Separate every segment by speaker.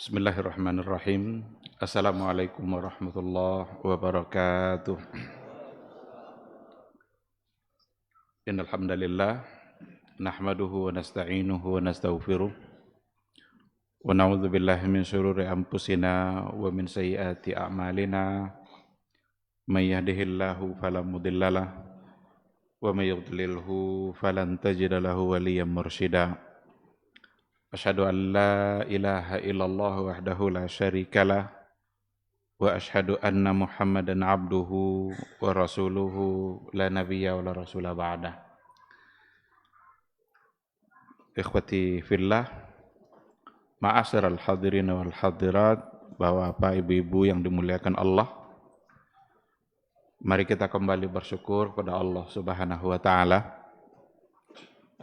Speaker 1: Bismillahirrahmanirrahim. Assalamualaikum warahmatullahi wabarakatuh. Innal hamdalillah nahmaduhu wa nasta'inuhu wa nastaghfiruh wa na'udzu billahi min shururi anfusina wa min sayyiati a'malina. May yahdihillahu fala mudhillalah wa may yudlilhu falan tajida lahu waliyyan mursyida. Asyhadu an la ilaha illallah wahdahu la syarikalah wa asyhadu anna Muhammadan abduhu wa rasuluhu la nabiyya wa la rasula ba'dah. Ikhwati fillah, ma'asyiral hadirin wal hadirat, Bapak Ibu yang dimuliakan Allah, mari kita kembali bersyukur pada Allah Subhanahu wa taala.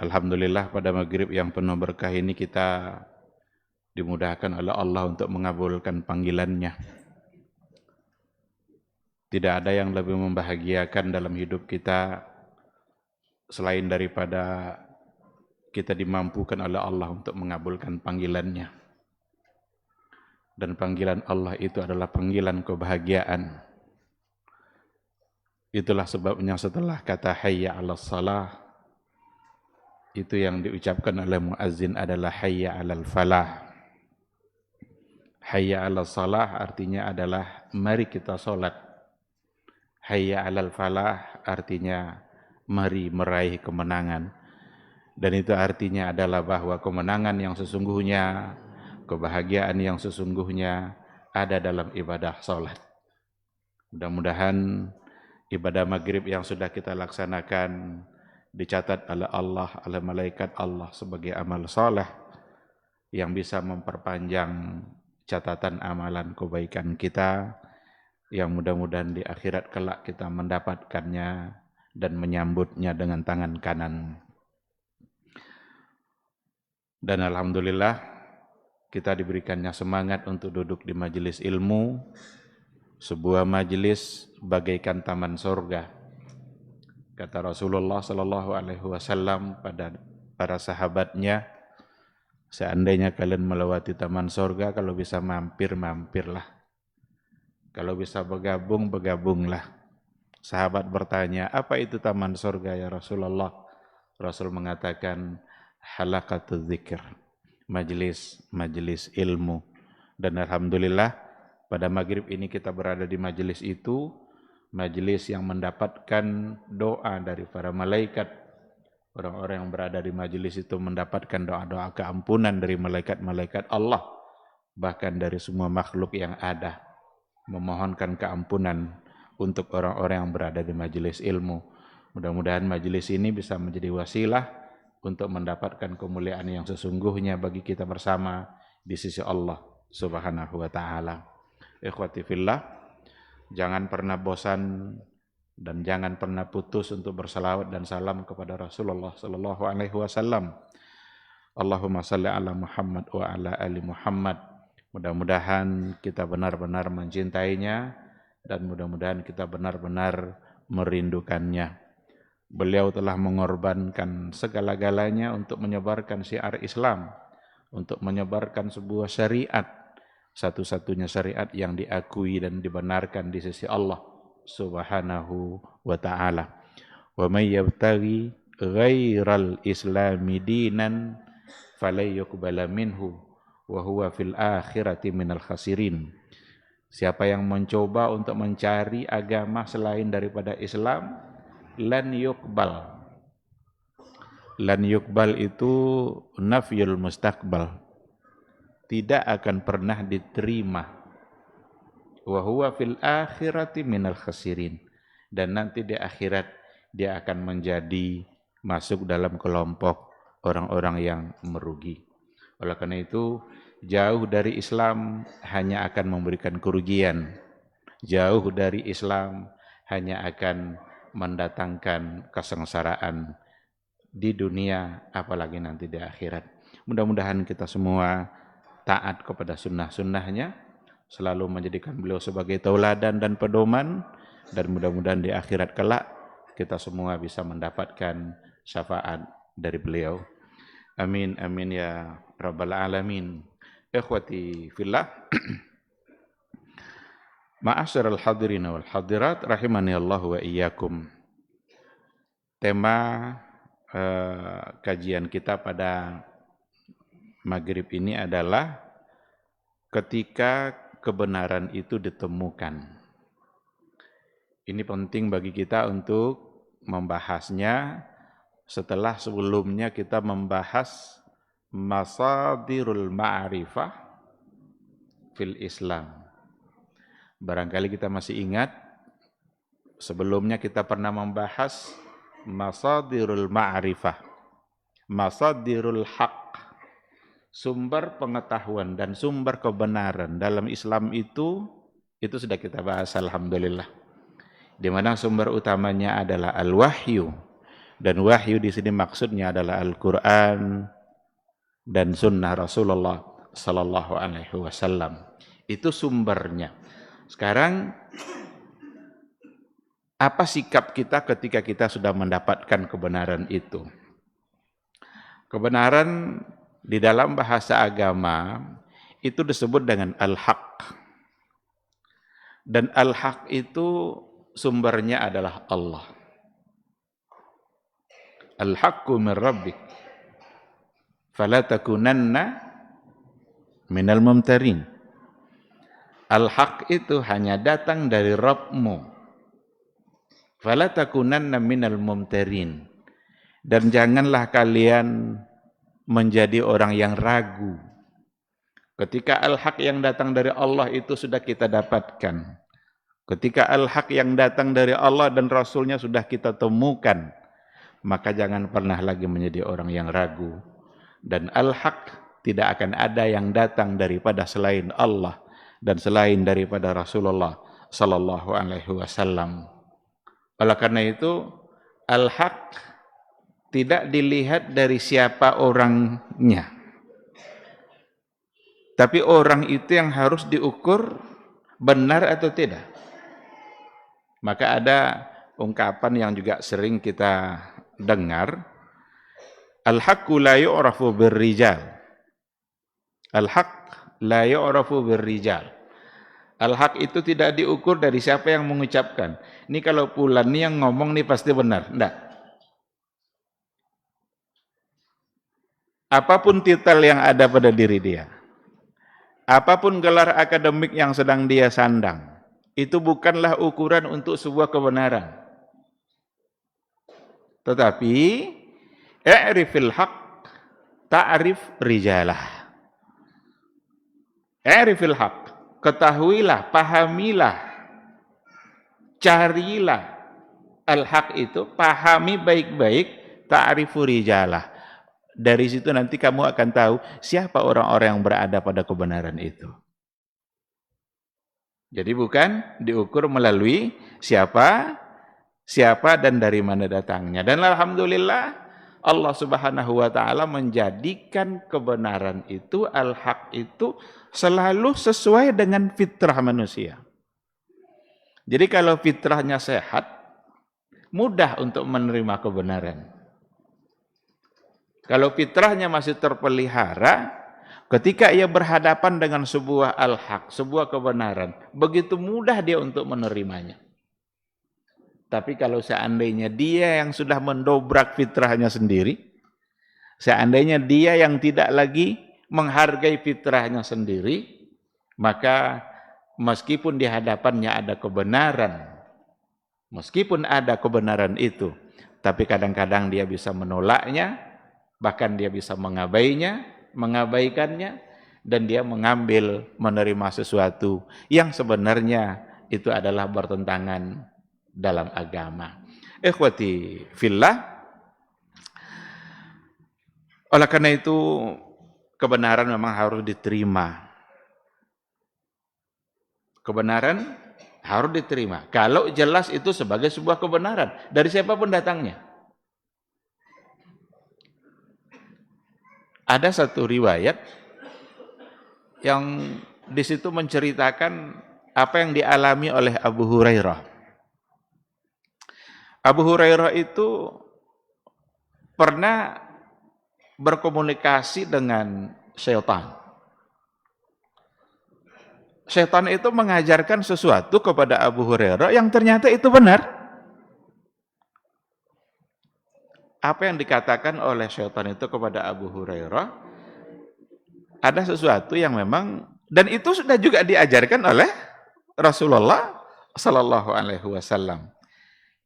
Speaker 1: Alhamdulillah pada maghrib yang penuh berkah ini kita dimudahkan oleh Allah untuk mengabulkan panggilannya. Tidak ada yang lebih membahagiakan dalam hidup kita selain daripada kita dimampukan oleh Allah untuk mengabulkan panggilannya. Dan panggilan Allah itu adalah panggilan kebahagiaan. Itulah sebabnya setelah kata hayya 'alas shalah, itu yang diucapkan oleh muazzin adalah hayya 'alal falah. Hayya 'alas shalah artinya adalah mari kita salat. Hayya 'alal falah artinya mari meraih kemenangan. Dan itu artinya adalah bahwa kemenangan yang sesungguhnya, kebahagiaan yang sesungguhnya ada dalam ibadah salat. Mudah-mudahan ibadah maghrib yang sudah kita laksanakan dicatat oleh Allah, oleh malaikat Allah sebagai amal saleh yang bisa memperpanjang catatan amalan kebaikan kita, yang mudah-mudahan di akhirat kelak kita mendapatkannya dan menyambutnya dengan tangan kanan. Dan alhamdulillah kita diberikannya semangat untuk duduk di majelis ilmu, sebuah majelis bagaikan taman surga. Kata Rasulullah sallallahu alaihi wasallam pada para sahabatnya, seandainya kalian melewati taman surga, kalau bisa mampir-mampirlah. Kalau bisa bergabung, bergabunglah. Sahabat bertanya, apa itu taman surga ya Rasulullah? Rasul mengatakan, halaqatul dzikr, majelis ilmu. Dan alhamdulillah pada maghrib ini kita berada di majelis itu, majelis yang mendapatkan doa dari para malaikat. Orang-orang yang berada di majelis itu mendapatkan doa-doa keampunan dari malaikat-malaikat Allah, bahkan dari semua makhluk yang ada, memohonkan keampunan untuk orang-orang yang berada di majelis ilmu. Mudah-mudahan majelis ini bisa menjadi wasilah untuk mendapatkan kemuliaan yang sesungguhnya bagi kita bersama di sisi Allah Subhanahu wa taala. Ikhwati fillah, jangan pernah bosan dan jangan pernah putus untuk bersalawat dan salam kepada Rasulullah sallallahu alaihi wasallam. Allahumma salli ala Muhammad wa ala ali Muhammad. Mudah-mudahan kita benar-benar mencintainya dan mudah-mudahan kita benar-benar merindukannya. Beliau telah mengorbankan segala-galanya untuk menyebarkan syiar Islam, untuk menyebarkan sebuah syariat, satu-satunya syariat yang diakui dan dibenarkan di sisi Allah Subhanahu wa ta'ala. Wa may yabtaghi ghairal islami dinan falay yuqbala minhu wa huwa fil akhirati minal khasirin. Siapa yang mencoba untuk mencari agama selain daripada Islam, lan yuqbal. Lan yuqbal itu nafyul mustaqbal, tidak akan pernah diterima. Wa huwa fil akhirati minal khasirin, dan nanti di akhirat dia akan menjadi masuk dalam kelompok orang-orang yang merugi. Oleh karena itu, jauh dari Islam hanya akan memberikan kerugian. Jauh dari Islam hanya akan mendatangkan kesengsaraan di dunia, apalagi nanti di akhirat. Mudah-mudahan kita semua taat kepada sunnah-sunnahnya, selalu menjadikan beliau sebagai tauladan dan pedoman, dan mudah-mudahan di akhirat kelak kita semua bisa mendapatkan syafaat dari beliau. Amin, amin ya Rabbal Alamin. Ikhwati fillah, ma'asyiral hadirin wal hadirat rahimani Allah wa iyyakum. Tema kajian kita pada maghrib ini adalah ketika kebenaran itu ditemukan. Ini penting bagi kita untuk membahasnya setelah sebelumnya kita membahas masadirul ma'rifah fil Islam. Barangkali kita masih ingat, sebelumnya kita pernah membahas masadirul ma'rifah, masadirul haq, sumber pengetahuan dan sumber kebenaran dalam Islam itu sudah kita bahas alhamdulillah. Di mana sumber utamanya adalah al-wahyu, dan wahyu di sini maksudnya adalah Al-Qur'an dan sunnah Rasulullah sallallahu alaihi wasallam. Itu sumbernya. Sekarang apa sikap kita ketika kita sudah mendapatkan kebenaran itu? Kebenaran di dalam bahasa agama itu disebut dengan al-haq. Dan al-haq itu sumbernya adalah Allah. Al-haqqu min rabbik fala takunanna minal mumtarin. Al-haq itu hanya datang dari Rabbmu. Fala takunanna minal mumtarin. Dan janganlah kalian menjadi orang yang ragu. Ketika al-haq yang datang dari Allah itu sudah kita dapatkan. Ketika al-haq yang datang dari Allah dan Rasulnya sudah kita temukan, maka jangan pernah lagi menjadi orang yang ragu. Dan al-haq tidak akan ada yang datang daripada selain Allah dan selain daripada Rasulullah sallallahu alaihi wasallam. Oleh karena itu, al-haq tidak dilihat dari siapa orangnya. Tapi orang itu yang harus diukur benar atau tidak. Maka ada ungkapan yang juga sering kita dengar, al-haqqu la yu'rafu birrijal. Al-haq la yu'rafu birrijal. Al-haq itu tidak diukur dari siapa yang mengucapkan. Ini kalau Fulan nih yang ngomong nih pasti benar. Enggak. Apapun titel yang ada pada diri dia, apapun gelar akademik yang sedang dia sandang, itu bukanlah ukuran untuk sebuah kebenaran. Tetapi i'rifil haq ta'rif rijalah. I'rifil haq, ketahuilah, pahamilah, carilah al-haq itu, pahami baik-baik, ta'rifu rijalah. Dari situ nanti kamu akan tahu siapa orang-orang yang berada pada kebenaran itu. Jadi bukan diukur melalui siapa dan dari mana datangnya. Dan alhamdulillah Allah Subhanahu wa taala menjadikan kebenaran itu, al-haq itu selalu sesuai dengan fitrah manusia. Jadi kalau fitrahnya sehat, mudah untuk menerima kebenaran. Kalau fitrahnya masih terpelihara, ketika ia berhadapan dengan sebuah al-haq, sebuah kebenaran, begitu mudah dia untuk menerimanya. Tapi kalau seandainya dia yang sudah mendobrak fitrahnya sendiri, seandainya dia yang tidak lagi menghargai fitrahnya sendiri, maka meskipun di hadapannya ada kebenaran, meskipun ada kebenaran itu, tapi kadang-kadang dia bisa menolaknya, bahkan dia bisa mengabaikannya, dan dia mengambil, menerima sesuatu yang sebenarnya itu adalah bertentangan dalam agama. Ikhwati fillah, oleh karena itu kebenaran memang harus diterima. Kebenaran harus diterima. Kalau jelas itu sebagai sebuah kebenaran dari siapapun datangnya. Ada satu riwayat yang di situ menceritakan apa yang dialami oleh Abu Hurairah. Abu Hurairah itu pernah berkomunikasi dengan syaitan. Setan itu mengajarkan sesuatu kepada Abu Hurairah yang ternyata itu benar. Apa yang dikatakan oleh setan itu kepada Abu Hurairah ada sesuatu yang memang, dan itu sudah juga diajarkan oleh Rasulullah Sallallahu Alaihi Wasallam.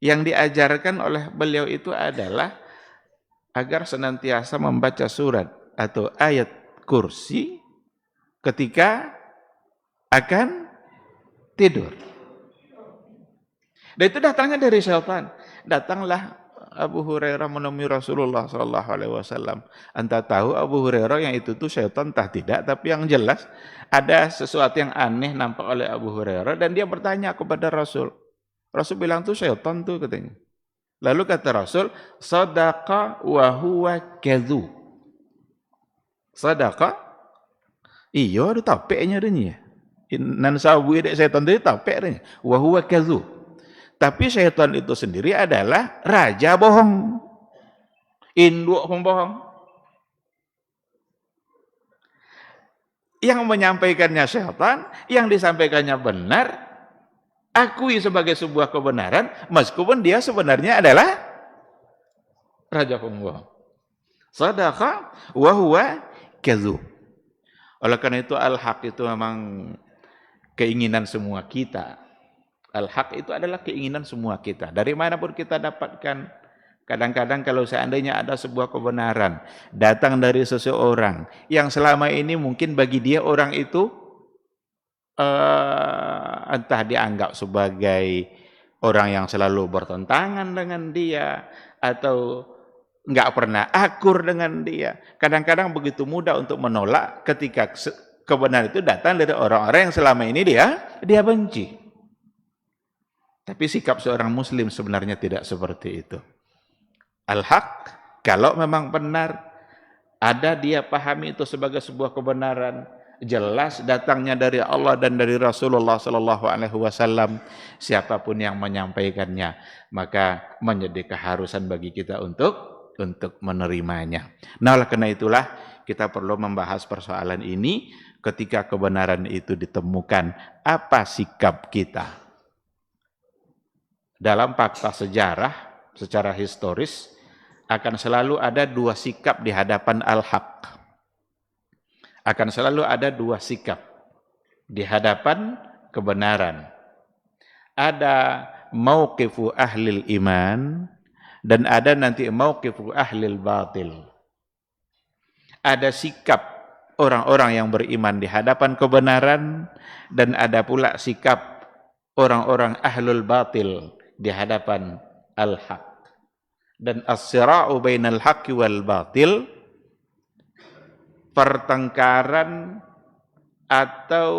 Speaker 1: Yang diajarkan oleh beliau itu adalah agar senantiasa membaca surat atau ayat kursi ketika akan tidur. Dan itu datangnya dari syaitan. Datanglah Abu Hurairah menemui Rasulullah Sallallahu Alaihi Wasallam. Anda tahu Abu Hurairah yang itu tuh syaitan entah tidak, tapi yang jelas ada sesuatu yang aneh nampak oleh Abu Hurairah dan dia bertanya kepada Rasul. Rasul bilang tuh syaitan tuh katanya. Lalu kata Rasul, sadaqa wa huwa kadzu. Sadaqa? Iya, ada tapeknya adanya. Nan sawi dek syaitan itu tapek adanya. Wa huwa kadzu. Tapi syaitan itu sendiri adalah raja bohong. Induk pembohong. Yang menyampaikannya syaitan, yang disampaikannya benar, akui sebagai sebuah kebenaran, meskipun dia sebenarnya adalah raja pembohong. Sadaqa wa huwa kadzub. Oleh karena itu al-haq itu memang keinginan semua kita. Al-haq itu adalah keinginan semua kita. Dari manapun kita dapatkan, kadang-kadang kalau seandainya ada sebuah kebenaran datang dari seseorang yang selama ini mungkin bagi dia orang itu entah dianggap sebagai orang yang selalu bertentangan dengan dia atau nggak pernah akur dengan dia. Kadang-kadang begitu mudah untuk menolak ketika kebenaran itu datang dari orang-orang yang selama ini dia benci. Tapi sikap seorang muslim sebenarnya tidak seperti itu. Al-haq, kalau memang benar, ada dia pahami itu sebagai sebuah kebenaran, jelas datangnya dari Allah dan dari Rasulullah Sallallahu Alaihi Wasallam. Siapapun yang menyampaikannya, maka menjadi keharusan bagi kita untuk menerimanya. Nah, oleh karena itulah kita perlu membahas persoalan ini. Ketika kebenaran itu ditemukan, apa sikap kita? Dalam fakta sejarah, secara historis, akan selalu ada dua sikap di hadapan al-haq. Akan selalu ada dua sikap di hadapan kebenaran. Ada mauqifu ahlil iman dan ada nanti mauqifu ahlil batil. Ada sikap orang-orang yang beriman di hadapan kebenaran dan ada pula sikap orang-orang ahlul batil di hadapan al-haq. Dan as-sira'u bainal haqqi wal batil, pertengkaran atau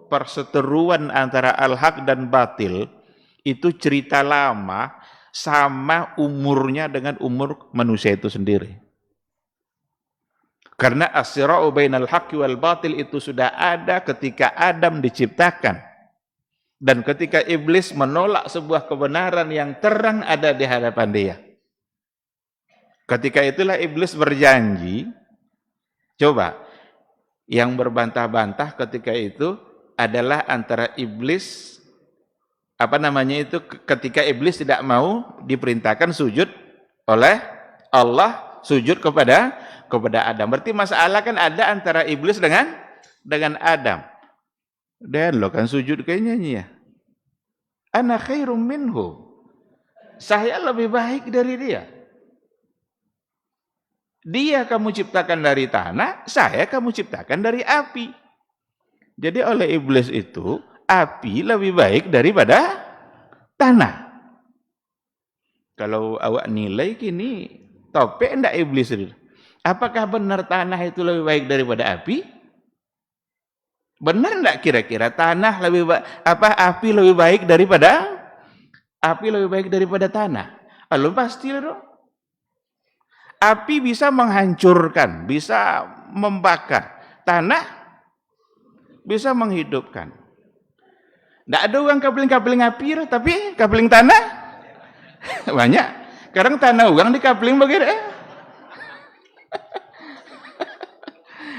Speaker 1: perseteruan antara al-haq dan batil itu cerita lama, sama umurnya dengan umur manusia itu sendiri. Karena as-sira'u bainal haqqi wal batil itu sudah ada ketika Adam diciptakan. Dan ketika iblis menolak sebuah kebenaran yang terang ada di hadapan dia. Ketika itulah iblis berjanji, coba, yang berbantah-bantah ketika itu adalah antara iblis, ketika iblis tidak mau diperintahkan sujud oleh Allah, sujud kepada Adam. Berarti masalah kan ada antara iblis dengan Adam. Dan lo kan sujud kayaknya ya. Ana khairum minhu. Saya lebih baik dari dia. Dia kamu ciptakan dari tanah, saya kamu ciptakan dari api. Jadi oleh iblis itu, api lebih baik daripada tanah. Kalau awak nilai kini, topik enggak iblis itu? Apakah benar tanah itu lebih baik daripada api? Benar enggak kira-kira tanah lebih baik, api lebih baik daripada tanah? Lalu pasti dong. Api bisa menghancurkan, bisa membakar. Tanah bisa menghidupkan. Enggak ada uang kabeling api, tapi kabeling tanah banyak. Sekarang tanah uang di kabeling begitu.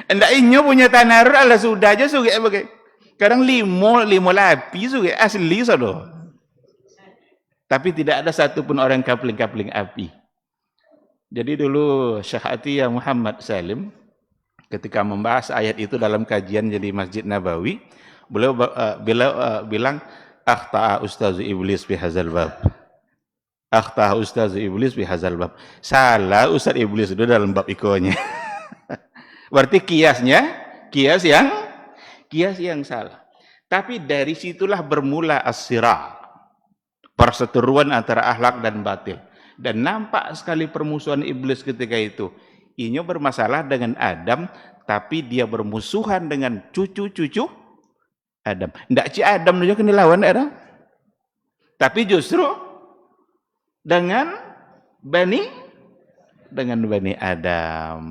Speaker 1: Enggak inyo punya tanah ala sudah aja suge begitu. Kadang limo lapi juga asli sodo. Tapi tidak ada satupun orang kapling-kapling api. Jadi dulu Syekh Atiyah Muhammad Salim ketika membahas ayat itu dalam kajian jadi Masjid Nabawi, beliau bilang akhta'a ustazu iblis fi hadzal bab. Akhta'a ustazu iblis fi hadzal bab. Salah Ustaz Iblis itu dalam bab ikonya. Berarti kias yang salah. Tapi dari situlah bermula as-sirah, perseteruan antara akhlak dan batil. Dan nampak sekali permusuhan iblis ketika itu. Inyo bermasalah dengan Adam, tapi dia bermusuhan dengan cucu-cucu Adam. Ndak ci Adam juga kena lawan Adam. Tapi justru dengan Bani Adam.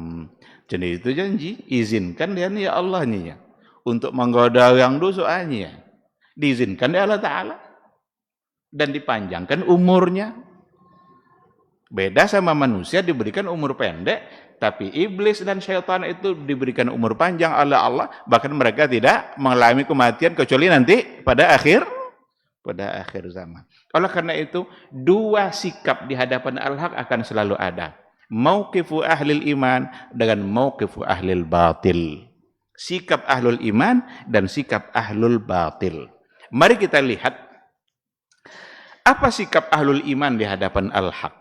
Speaker 1: Jadi itu janji, izinkan dia ya Allah nih ya untuk menggoda yang dosaannya. Diizinkan oleh Allah Ta'ala dan dipanjangkan umurnya. Beda sama manusia diberikan umur pendek, tapi iblis dan syaitan itu diberikan umur panjang oleh Allah, bahkan mereka tidak mengalami kematian kecuali nanti pada akhir zaman. Oleh karena itu, dua sikap di hadapan al-haq akan selalu ada. Mauqifu ahlil iman dengan mauqifu ahlil batil. Sikap ahlul iman dan sikap ahlul batil. Mari kita lihat apa sikap ahlul iman di hadapan al-haq.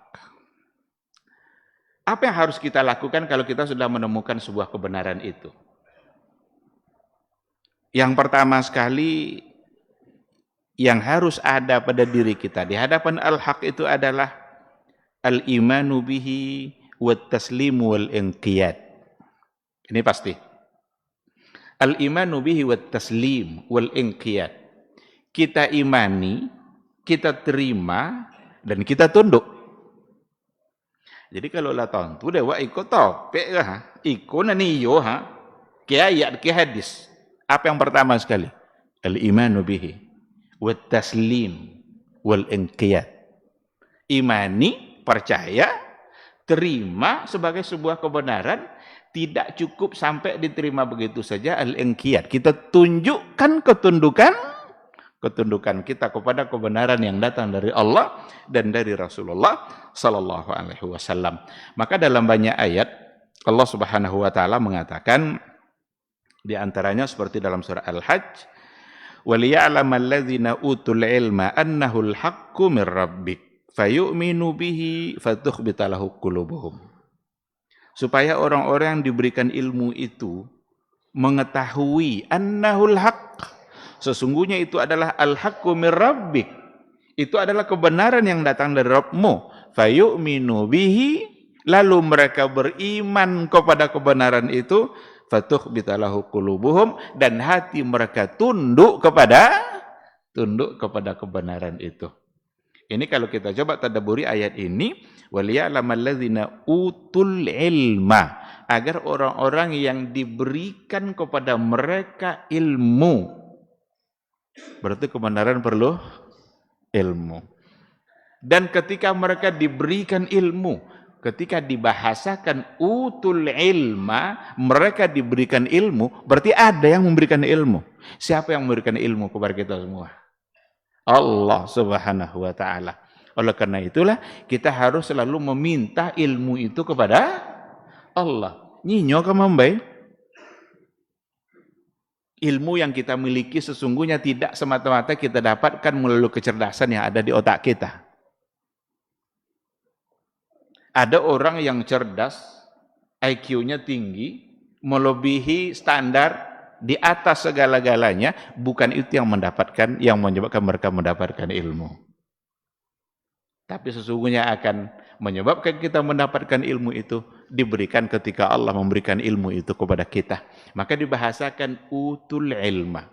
Speaker 1: Apa yang harus kita lakukan kalau kita sudah menemukan sebuah kebenaran itu? Yang pertama sekali yang harus ada pada diri kita di hadapan al-haq itu adalah al-imanu bihi wat taslimu wal inqiyad. Ini pasti. Al-imanu bihi wat taslim wal inqiyad. Kita imani, kita terima dan kita tunduk. Jadi kalau lah tentu dewa ikut topik ha, ikut naniyo ha, ke ayat ke hadis. Apa yang pertama sekali? Al-imanu bihi wat taslim wal inqiyad. Imani, percaya, terima sebagai sebuah kebenaran, tidak cukup sampai diterima begitu saja. Al-inqiyad, kita tunjukkan ketundukan kita kepada kebenaran yang datang dari Allah dan dari Rasulullah sallallahu alaihi wasallam. Maka dalam banyak ayat Allah Subhanahu wa taala mengatakan, di antaranya seperti dalam surah Al-Hajj, وَلِيَعْلَمَ الَّذِينَ أُوتُوا الْعِلْمَ أَنَّهُ الْحَقُّ مِنْ رَبِّكَ فَيُؤْمِنُوا بِهِ فَتُخْبِتَ لَهُ قُلُوبُهُمْ. Supaya orang-orang yang diberikan ilmu itu mengetahui annahul haqq, sesungguhnya itu adalah al-haqqu min rabbik, itu adalah kebenaran yang datang dari Rabbmu. Fayu'minu bihi, lalu mereka beriman kepada kebenaran itu. Fatukhbita lahu qulubuhum, dan hati mereka tunduk kepada kebenaran itu. Ini kalau kita coba tadabburi ayat ini, waliya'lamal ladzina utul ilma, agar orang-orang yang diberikan kepada mereka ilmu. Berarti kebenaran perlu ilmu. Dan ketika mereka diberikan ilmu, ketika dibahasakan utul ilma, mereka diberikan ilmu, berarti ada yang memberikan ilmu. Siapa yang memberikan ilmu kepada kita semua? Allah Subhanahu wa taala. Oleh karena itulah kita harus selalu meminta ilmu itu kepada Allah. Nyinyo kamambai. Ilmu yang kita miliki sesungguhnya tidak semata-mata kita dapatkan melalui kecerdasan yang ada di otak kita. Ada orang yang cerdas, IQ-nya tinggi, melebihi standar, di atas segala-galanya, bukan itu yang menyebabkan mereka mendapatkan ilmu. Tapi sesungguhnya akan menyebabkan kita mendapatkan ilmu itu diberikan ketika Allah memberikan ilmu itu kepada kita. Maka dibahasakan utul ilma.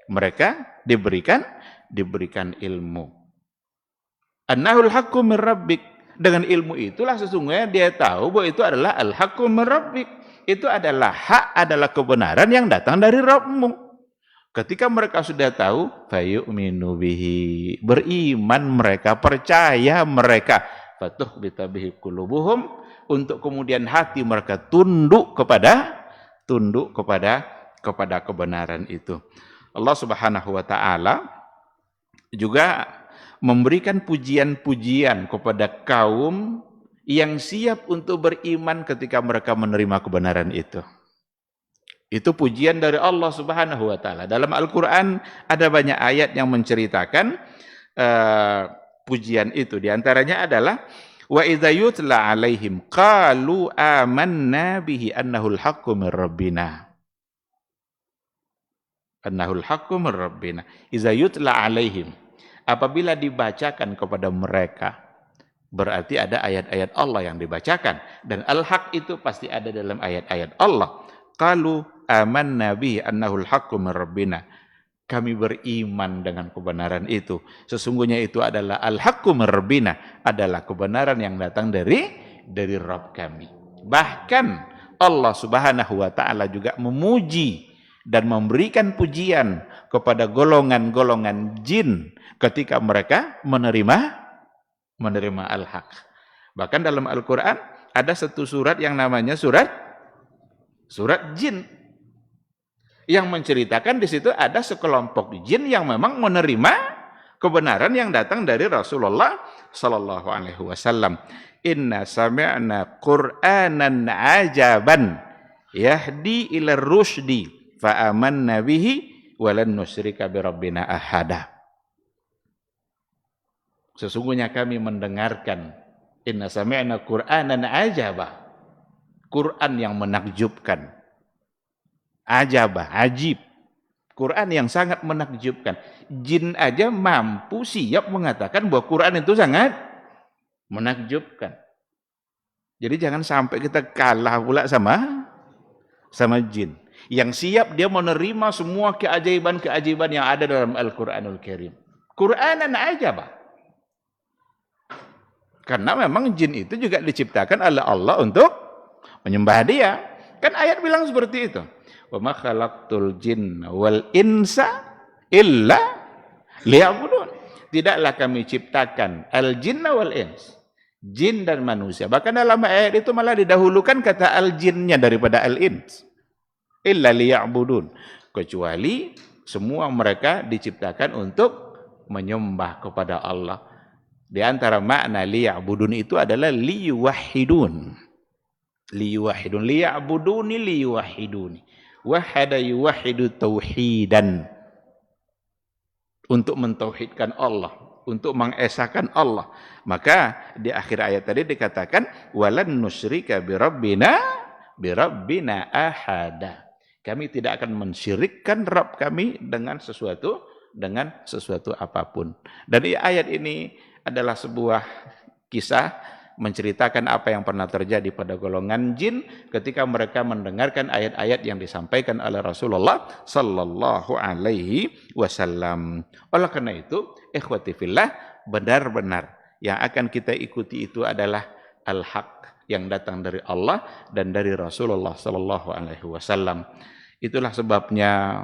Speaker 1: Mereka diberikan ilmu. Annahul haqqu min rabbik. Dengan ilmu itulah sesungguhnya dia tahu bahwa itu adalah al-haqqu min rabbik. Itu adalah hak, adalah kebenaran yang datang dari Rabbmu. Ketika mereka sudah tahu, fayu'minu bihi, beriman mereka, percaya mereka, fatukhbita bihi qulubuhum, untuk kemudian hati mereka tunduk kepada kebenaran itu. Allah Subhanahu wa taala juga memberikan pujian-pujian kepada kaum yang siap untuk beriman ketika mereka menerima kebenaran itu. Itu pujian dari Allah Subhanahu wa taala. Dalam Al-Qur'an ada banyak ayat yang menceritakan pujian itu. Di antaranya adalah wa idza yutla alaihim qalu amanna bihi annahul haqqu min rabbina. Annahul haqqu min rabbina. Idza yutla alaihim. Apabila dibacakan kepada mereka, berarti ada ayat-ayat Allah yang dibacakan. Dan al-haq itu pasti ada dalam ayat-ayat Allah. Qalu amanna bihi annahul haqqu min rabbina. Kami beriman dengan kebenaran itu. Sesungguhnya itu adalah al-haqqu min rabbina, adalah kebenaran yang datang dari Rabb kami. Bahkan Allah Subhanahu wa taala juga memuji dan memberikan pujian kepada golongan-golongan jin ketika mereka menerima al-haq. Bahkan dalam Al-Qur'an ada satu surat yang namanya surat jin, yang menceritakan di situ ada sekelompok jin yang memang menerima kebenaran yang datang dari Rasulullah sallallahu alaihi wasallam. Inna sami'na Qur'anan ajaban yahdi ila rusydi fa amanna bihi walan nusyrika bi rabbina ahada. Sesungguhnya kami mendengarkan inna sami'na Qur'anan ajaba, Quran yang menakjubkan. Ajabah, ajib, Quran yang sangat menakjubkan. Jin aja mampu siap mengatakan bahwa Quran itu sangat menakjubkan. Jadi jangan sampai kita kalah pula sama jin yang siap dia menerima semua keajaiban-keajaiban yang ada dalam Al-Qur'anul Karim. Qur'anan ajabah. Karena memang jin itu juga diciptakan oleh Allah untuk menyembah dia. Kan ayat bilang seperti itu. Wa ma khalaqtul jinna wal insa illa liya'budun. Tidaklah kami ciptakan al-jinna wal ins, jin dan manusia. Bahkan dalam ayat itu malah didahulukan kata al-jinnya daripada al-ins. Illa liya'budun. Kecuali semua mereka diciptakan untuk menyembah kepada Allah. Di antara makna liya'budun itu adalah liyuwahhidun. Liyuwahhidun, liya'buduni liyuwahhiduni. Wahada yuwahhidu tauhidan. Untuk mentauhidkan Allah, untuk mengesahkan Allah. Maka di akhir ayat tadi dikatakan walan nusyrika bi rabbina ahada. Kami tidak akan mensyirikkan Rabb kami dengan sesuatu apapun. Dan ayat ini adalah sebuah kisah menceritakan apa yang pernah terjadi pada golongan jin ketika mereka mendengarkan ayat-ayat yang disampaikan oleh Rasulullah sallallahu alaihi wasallam. Oleh karena itu, ikhwati fillah, benar-benar yang akan kita ikuti itu adalah al-haq yang datang dari Allah dan dari Rasulullah sallallahu alaihi wasallam. Itulah sebabnya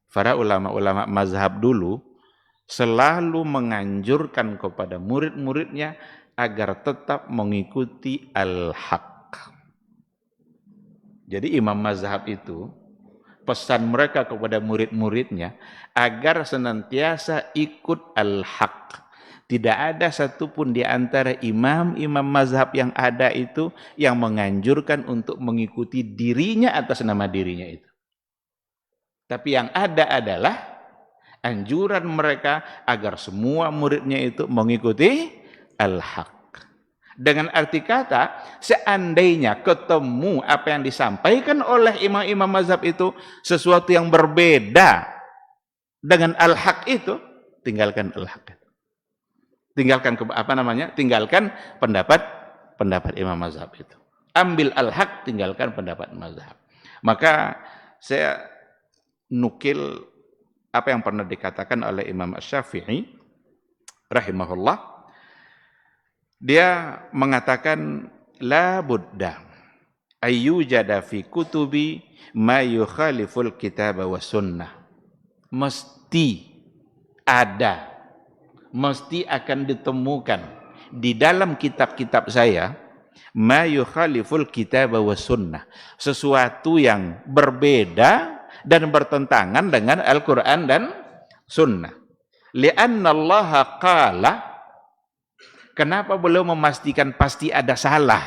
Speaker 1: para ulama-ulama mazhab dulu selalu menganjurkan kepada murid-muridnya agar tetap mengikuti al-haq. Jadi imam mazhab itu pesan mereka kepada murid-muridnya agar senantiasa ikut al-haq. Tidak ada satupun di antara imam-imam mazhab yang ada itu yang menganjurkan untuk mengikuti dirinya atas nama dirinya itu. Tapi yang ada adalah anjuran mereka agar semua muridnya itu mengikuti al-haq. Dengan arti kata, seandainya ketemu apa yang disampaikan oleh imam-imam mazhab itu sesuatu yang berbeda dengan al-haq itu, tinggalkan al-haq. Tinggalkan Tinggalkan pendapat imam mazhab itu. Ambil al-haq, tinggalkan pendapat mazhab. Maka saya nukil apa yang pernah dikatakan oleh Imam Asy-Syafi'i rahimahullah. Dia mengatakan la budda ayyujada fi kutubi ma yukhaliful kitab wa sunnah. Mesti akan ditemukan di dalam kitab-kitab saya ma yukhaliful kitab wa sunnah, sesuatu yang berbeda dan bertentangan dengan Al-Quran dan Sunnah. Li'anna Allah qala, kenapa beliau memastikan pasti ada salah?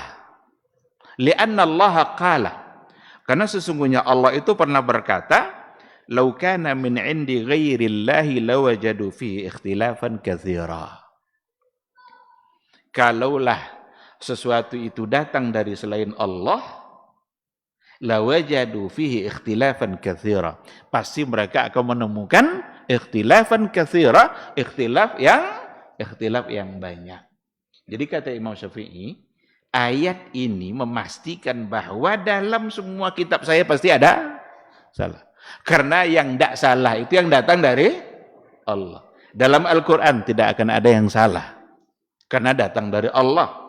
Speaker 1: Li'anna Allah qala, karena sesungguhnya Allah itu pernah berkata, "Lau kana min 'indi ghairillahi lawajadu fihi ikhtilafan katsira." Kalaulah sesuatu itu datang dari selain Allah, lawajadu fihi ikhtilafan katsira, pasti mereka akan menemukan ikhtilafan katsira, ikhtilaf yang banyak. Jadi kata Imam Syafi'i, ayat ini memastikan bahwa dalam semua kitab saya pasti ada salah. Karena yang tidak salah itu yang datang dari Allah. Dalam Al-Quran tidak akan ada yang salah, karena datang dari Allah.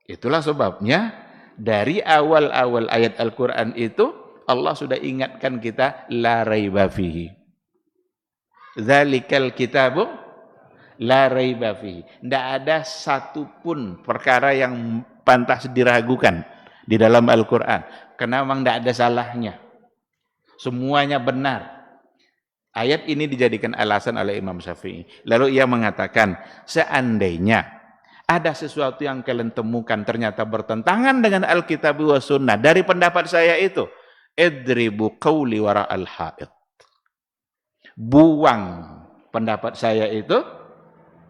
Speaker 1: Itulah sebabnya dari awal-awal ayat Al-Quran itu Allah sudah ingatkan kita, la raiba fihi. Dzalikal kitabu la raiba fihi. Tidak ada satupun perkara yang pantas diragukan di dalam Al-Quran, karena memang tidak ada salahnya. Semuanya benar. Ayat ini dijadikan alasan oleh Imam Syafi'i. Lalu ia mengatakan, seandainya ada sesuatu yang kalian temukan ternyata bertentangan dengan Alkitab wa Sunnah, dari pendapat saya itu, idribu qawli wara'al ha'id. Buang pendapat saya itu,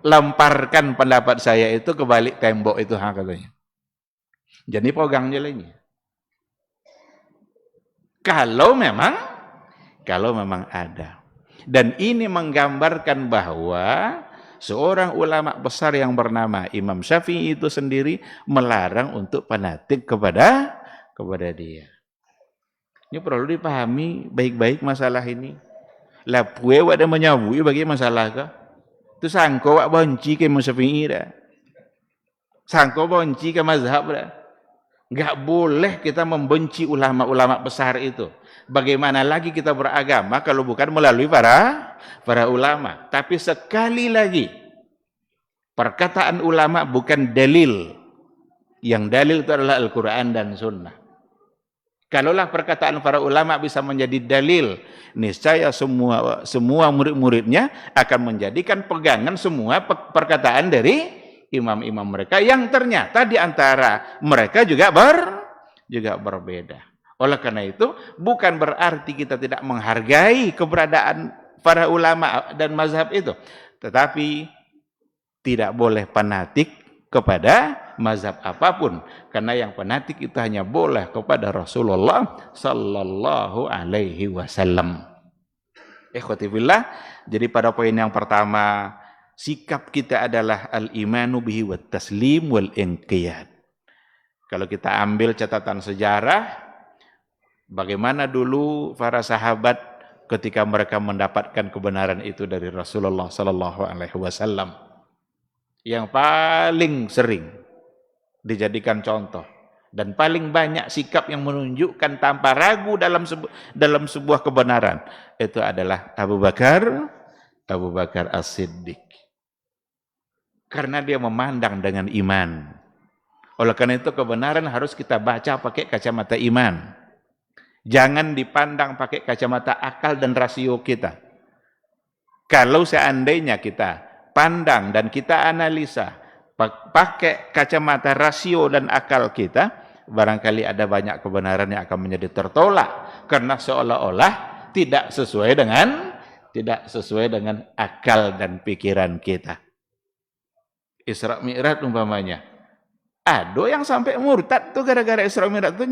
Speaker 1: lemparkan pendapat saya itu ke balik tembok itu, katanya. Jadi pegang nilainya. Kalau memang ada. Dan ini menggambarkan bahwa seorang ulama besar yang bernama Imam Syafi'i itu sendiri melarang untuk fanatik kepada dia. Ini perlu dipahami baik-baik masalah ini. Lah puwe wak ada menyabui bagi masalah kah? Itu sangko wak benci ke Imam Syafi'i dah. Sangko benci ke mazhab dah. Enggak boleh kita membenci ulama-ulama besar itu. Bagaimana lagi kita beragama kalau bukan melalui para ulama. Tapi sekali lagi, perkataan ulama bukan dalil. Yang dalil itu adalah Al-Quran dan Sunnah. Kalaulah perkataan para ulama bisa menjadi dalil, niscaya semua murid-muridnya akan menjadikan pegangan semua perkataan dari imam-imam mereka, yang ternyata di antara mereka juga berbeda. Oleh karena itu, bukan berarti kita tidak menghargai keberadaan para ulama dan mazhab itu, tetapi tidak boleh fanatik kepada mazhab apapun, karena yang fanatik itu hanya boleh kepada Rasulullah sallallahu alaihi wasallam. Ikhwati fillah, jadi pada poin yang pertama, sikap kita adalah al-imanu bihi wat taslim wal inqiyad. Kalau kita ambil catatan sejarah, bagaimana dulu para sahabat ketika mereka mendapatkan kebenaran itu dari Rasulullah sallallahu alaihi wasallam, yang paling sering dijadikan contoh dan paling banyak sikap yang menunjukkan tanpa ragu dalam sebuah kebenaran, itu adalah Abu Bakar As-Siddiq. Karena dia memandang dengan iman. Oleh karena itu kebenaran harus kita baca pakai kacamata iman. Jangan dipandang pakai kacamata akal dan rasio kita. Kalau seandainya kita pandang dan kita analisa pakai kacamata rasio dan akal kita, barangkali ada banyak kebenaran yang akan menjadi tertolak karena seolah-olah tidak sesuai dengan akal dan pikiran kita. Isra Mi'raj umpamanya, ada yang sampai murtad tuh gara-gara Isra Mi'raj itu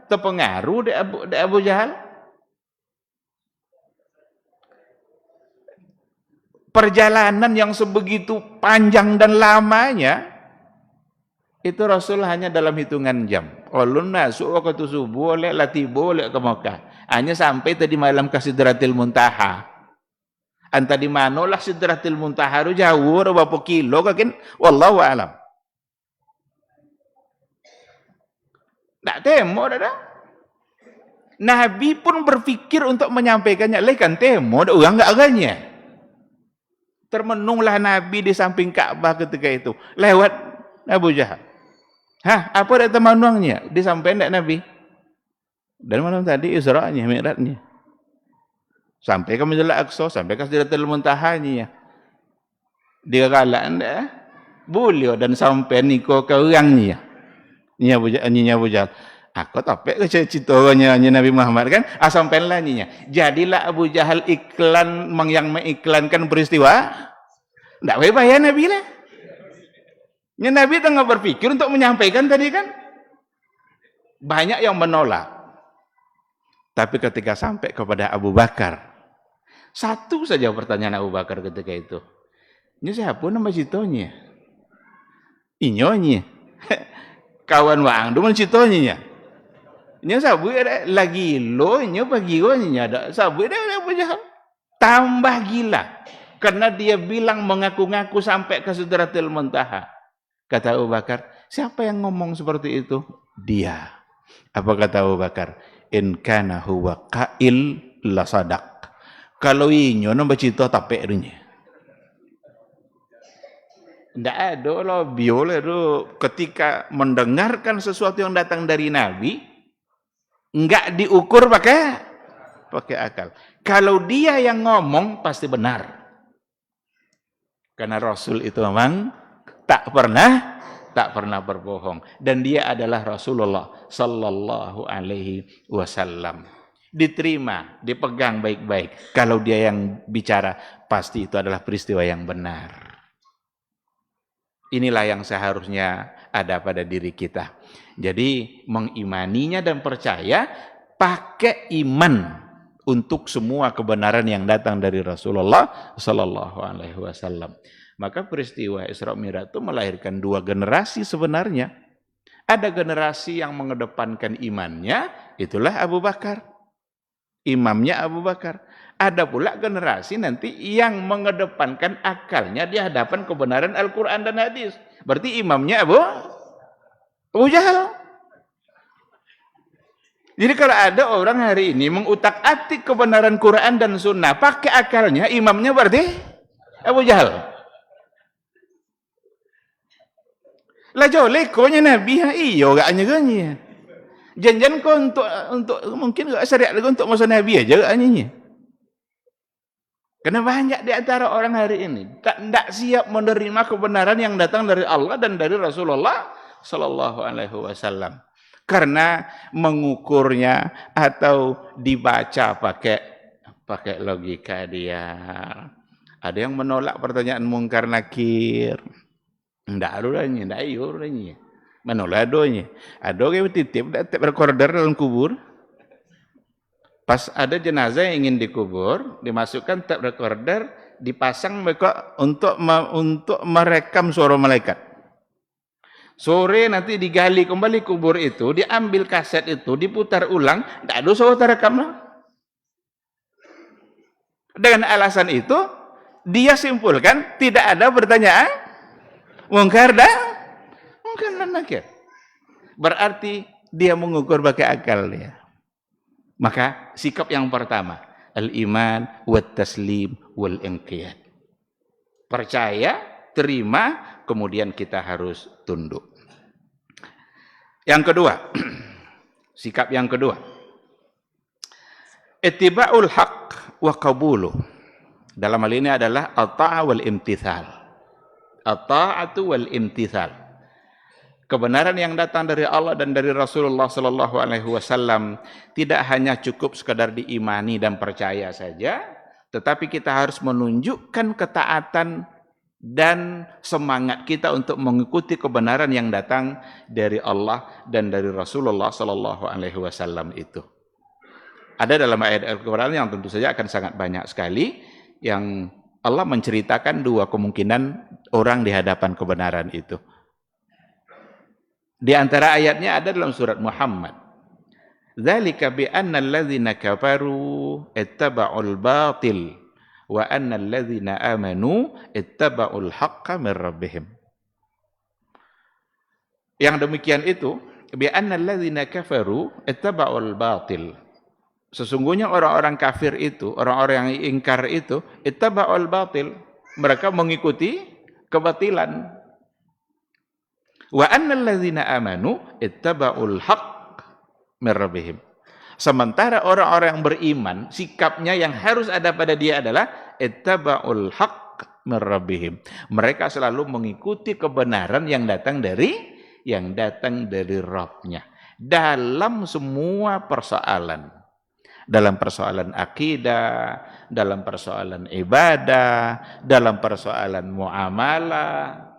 Speaker 1: terpengaruh di Abu Jahal. Perjalanan yang sebegitu panjang dan lamanya itu Rasul hanya dalam hitungan jam. Qulun nasu waqtu subuh boleh ke Mekah. Hanya sampai tadi malam ke Sidratil Muntaha. Anta di manolah Sidratil Muntaha jauh berapa kilo kan? Wallahu a'lam. Tak temo dah. Nabi pun berfikir untuk menyampaikannya, lekan temo orang enggak agaknya. Termenunglah Nabi di samping Ka'bah ketika itu, lewat Abu Jahal. Apa dah termenungnya? Disampaikan enggak Nabi? Dan malam tadi Isra'nya, Mi'rajnya. Sampai ke Masjidil Aqsa, sampai ke Sidratul Muntaha nya. Dia galak ndak? Boleh dan sampai niko ke orang nya. Nya bujal. Aku tapek ke cerita Nabi Muhammad kan, sampai lah nya. Jadilah Abu Jahal iklan yang mengiklankan peristiwa. Ndak bayar Nabi lah. Nabi tengah berpikir untuk menyampaikan tadi kan. Banyak yang menolak. Tapi ketika sampai kepada Abu Bakar, satu saja pertanyaan Abu Bakar ketika itu. Ini siapa nama citonya? Inyonya. Kawan wang, du citonya. Ini sabu lagi lo, ini pagi nya ada sabu ada Abu Jahal. Tambah gila. Karena dia bilang mengaku-ngaku sampai ke Sidratul Muntaha. Kata Abu Bakar, siapa yang ngomong seperti itu? Dia. Apa kata Abu Bakar? In kana huwa qail la sadaq. Kalau inyo nambah cita tapek dunya. Ndak ada lah biole tu ketika mendengarkan sesuatu yang datang dari Nabi enggak diukur pakai akal. Kalau dia yang ngomong pasti benar. Karena Rasul itu memang tak pernah berbohong, dan dia adalah Rasulullah sallallahu alaihi wasallam. Diterima, dipegang baik-baik. Kalau dia yang bicara, pasti itu adalah peristiwa yang benar. Inilah yang seharusnya ada pada diri kita. Jadi mengimaninya dan percaya pakai iman untuk semua kebenaran yang datang dari Rasulullah sallallahu alaihi wasallam. Maka peristiwa Isra Mi'raj itu melahirkan dua generasi sebenarnya. Ada generasi yang mengedepankan imannya, itulah Abu Bakar. Imamnya Abu Bakar. Ada pula generasi nanti yang mengedepankan akalnya di hadapan kebenaran Al-Quran dan hadis. Berarti imamnya Abu Jahal. Jadi kalau ada orang hari ini mengutak-atik kebenaran Quran dan Sunnah pakai akalnya, imamnya berarti Abu Jahal. Lah jole konya Nabi iyo gak nyeganya. Jangan kau untuk mungkin gak syariat lagi untuk masa Nabi aja gak nyanya. Karena banyak di antara orang hari ini tak siap menerima kebenaran yang datang dari Allah dan dari Rasulullah sallallahu alaihi wasallam. Karena mengukurnya atau dibaca pakai logika dia. Ada yang menolak pertanyaan mungkar nakir. Ndak adanya, ndak iyo adanya. Menolak doanya. Ada yang titip tape recorder dalam kubur. Pas ada jenazah yang ingin dikubur, dimasukkan tape recorder, dipasang mereka untuk merekam suara malaikat. Sore nanti digali kembali kubur itu, diambil kaset itu, diputar ulang, ndak ada suara terekam lah. Dengan alasan itu, dia simpulkan tidak ada pertanyaan mungkar dan nakir. Berarti dia mengukur pakai akal dia. Maka sikap yang pertama, al-iman wat taslim wal inqiyad. Percaya, terima, kemudian kita harus tunduk. Yang kedua, sikap yang kedua, ittiba'ul haq wa qabulu. Dalam hal ini adalah at-ta'ah wal imtithal. At-ta'atu wal imtithal. Kebenaran yang datang dari Allah dan dari Rasulullah sallallahu alaihi wasallam tidak hanya cukup sekadar diimani dan percaya saja, tetapi kita harus menunjukkan ketaatan dan semangat kita untuk mengikuti kebenaran yang datang dari Allah dan dari Rasulullah sallallahu alaihi wasallam itu. Ada dalam ayat Al-Qur'an yang tentu saja akan sangat banyak sekali yang Allah menceritakan dua kemungkinan orang di hadapan kebenaran itu. Di antara ayatnya ada dalam surat Muhammad. Dzalika bi anna alladzina kafaru ittaba'ul batil wa anna alladzina amanu ittaba'ul haqqa min rabbihim. Yang demikian itu, bi anna alladzina kafaru ittaba'ul batil. Sesungguhnya orang-orang kafir itu, orang-orang yang ingkar itu, ittaba'ul batil, mereka mengikuti kebatilan. Wa annal ladzina amanu ittaba'ul haqq min rabbihim. Sementara orang-orang yang beriman, sikapnya yang harus ada pada dia adalah ittaba'ul haqq min rabbihim. Mereka selalu mengikuti kebenaran yang datang dari Rabb-nya. Dalam semua persoalan. Dalam persoalan akidah, dalam persoalan ibadah, dalam persoalan muamalah.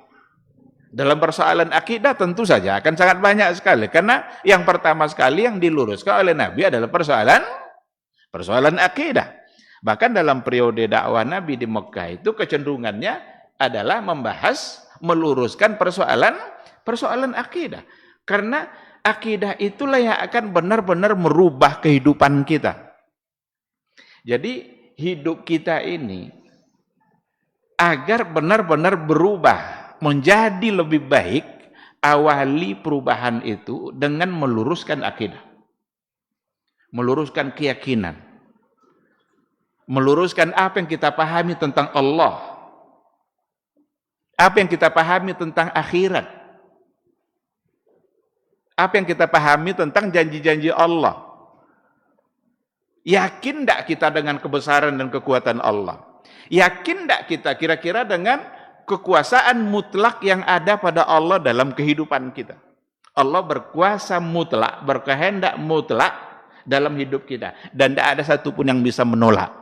Speaker 1: Dalam persoalan akidah tentu saja akan sangat banyak sekali. Karena yang pertama sekali yang diluruskan oleh Nabi adalah persoalan akidah. Bahkan dalam periode dakwah Nabi di Mekah itu kecenderungannya adalah meluruskan persoalan akidah. Karena akidah itulah yang akan benar-benar merubah kehidupan kita. Jadi hidup kita ini agar benar-benar berubah menjadi lebih baik, awali perubahan itu dengan meluruskan akidah, meluruskan keyakinan, meluruskan apa yang kita pahami tentang Allah, apa yang kita pahami tentang akhirat, apa yang kita pahami tentang janji-janji Allah. Yakin tidak kita dengan kebesaran dan kekuatan Allah? Yakin tidak kita kira-kira dengan kekuasaan mutlak yang ada pada Allah dalam kehidupan kita? Allah berkuasa mutlak, berkehendak mutlak dalam hidup kita. Dan tidak ada satupun yang bisa menolak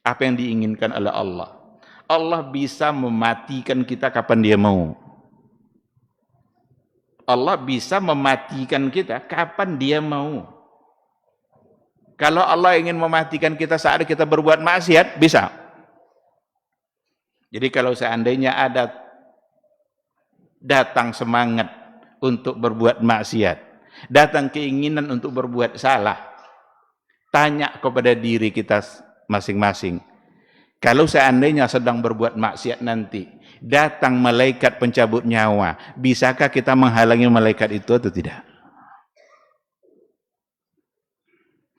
Speaker 1: apa yang diinginkan oleh Allah. Allah bisa mematikan kita kapan Dia mau. Allah bisa mematikan kita kapan Dia mau. Kalau Allah ingin mematikan kita saat kita berbuat maksiat, bisa. Jadi kalau seandainya ada datang semangat untuk berbuat maksiat, datang keinginan untuk berbuat salah, tanya kepada diri kita masing-masing. Kalau seandainya sedang berbuat maksiat nanti, datang malaikat pencabut nyawa, bisakah kita menghalangi malaikat itu atau tidak?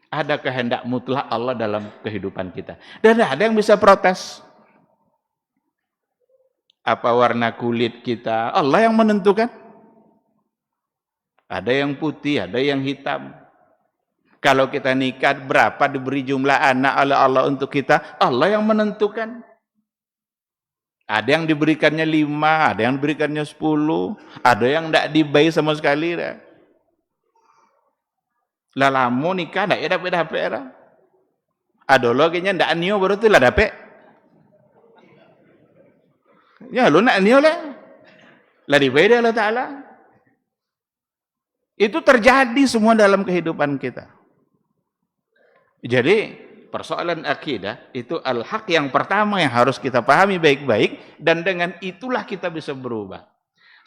Speaker 1: Ada kehendak mutlak Allah dalam kehidupan kita. Dan ada yang bisa protes. Apa warna kulit kita? Allah yang menentukan. Ada yang putih, ada yang hitam. Kalau kita nikah, berapa diberi jumlah anak oleh Allah untuk kita? Allah yang menentukan. Ada yang diberikannya 5, ada yang diberikannya 10, ada yang tidak dibayi sama sekali. Lalamu nikah, tidak ya dapat. Ada lagi tidak nio baru itu lah dapat. Ya lu nak niyo lah. Lah dibayar Allah Ta'ala. Itu terjadi semua dalam kehidupan kita. Jadi persoalan akidah itu al-haq yang pertama yang harus kita pahami baik-baik, dan dengan itulah kita bisa berubah.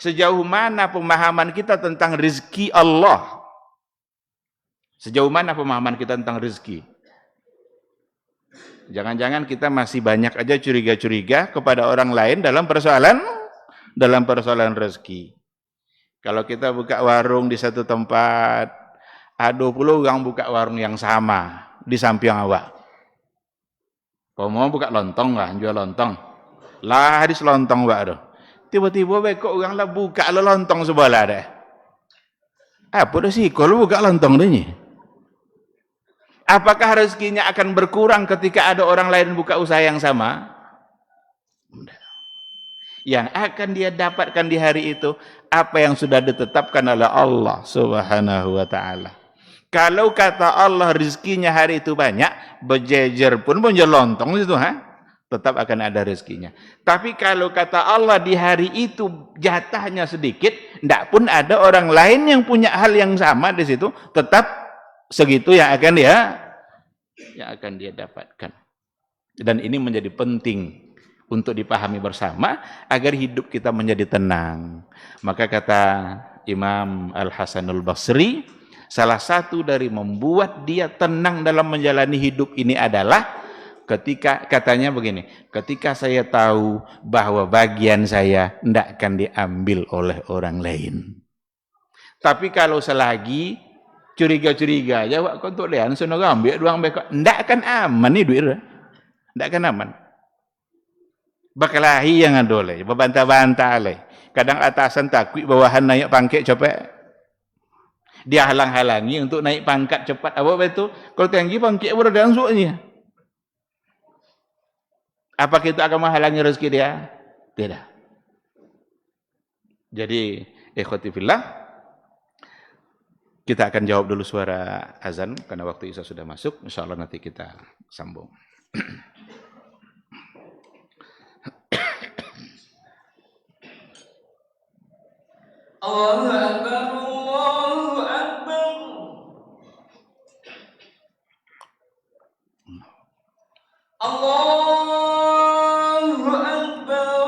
Speaker 1: Sejauh mana pemahaman kita tentang rezeki Allah? Sejauh mana pemahaman kita tentang rezeki? Jangan-jangan kita masih banyak aja curiga-curiga kepada orang lain dalam persoalan rezeki. Kalau kita buka warung di satu tempat, ada 20 orang buka warung yang sama di samping awak. Kau mau buka lontong lah, jual lontong. Lah hadis lontong wak doh. Tiba-tiba kok orang lah buka lontong sebelah deh. Apa dah sih kalau buka lontong deh ni? Apakah rezekinya akan berkurang ketika ada orang lain buka usaha yang sama? Yang akan dia dapatkan di hari itu apa yang sudah ditetapkan oleh Allah Subhanahu wa taala. Kalau kata Allah rezekinya hari itu banyak, berjejer pun lontong itu tetap akan ada rezekinya. Tapi kalau kata Allah di hari itu jatahnya sedikit, ndak pun ada orang lain yang punya hal yang sama di situ, tetap segitu yang akan dia dapatkan. Dan ini menjadi penting untuk dipahami bersama agar hidup kita menjadi tenang. Maka kata Imam Al-Hasanul Basri, salah satu dari membuat dia tenang dalam menjalani hidup ini adalah ketika, katanya begini, ketika saya tahu bahwa bagian saya tidak akan diambil oleh orang lain. Tapi kalau selagi curiga-curiga aja, wak kau untuk lihat, sono ambil doang bekok, tidak akan aman nih duit, tidak akan aman. Bakalahi yang adole, berbantah-bantah le. Kadang atasan takut, bawahan naik pangkek capek. Dia halang-halangi untuk naik pangkat cepat. Apa itu? Kalau tinggi pangkat apa dah langsungnya. Apa kita akan menghalangi rezeki dia? Tidak. Jadi, ikhwati fillah, kita akan jawab dulu suara azan karena waktu Isya sudah masuk. Insyaallah nanti kita sambung.
Speaker 2: Allahu Akbar, Allahu Akbar. Allahu Akbar,